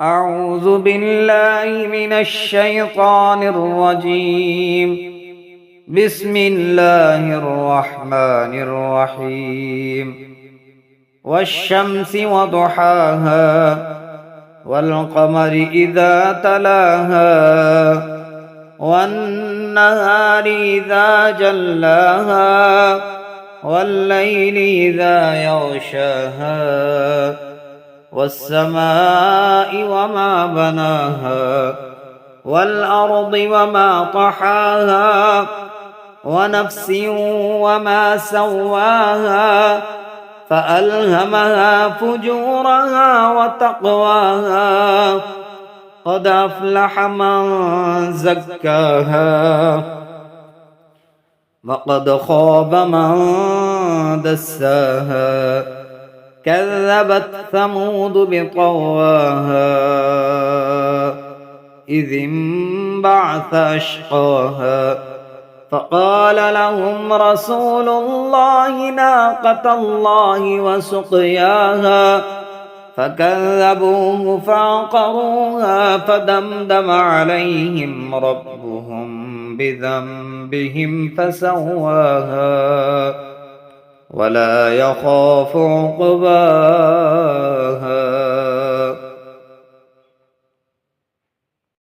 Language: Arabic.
أعوذ بالله من الشيطان الرجيم. بسم الله الرحمن الرحيم. والشمس وضحاها والقمر إذا تلاها والنهار إذا جلاها والليل إذا يغشاها والسماء وما بناها والأرض وما طحاها ونفس وما سواها فألهمها فجورها وتقواها قد أفلح من زكاها وقد خاب من دساها كذبت ثمود بطغواها إذ انبعث أشقاها فقال لهم رسول الله ناقة الله وسقياها فكذبوه فعقروها فدمدم عليهم ربهم بذنبهم فسواها ولا يخاف عقباها.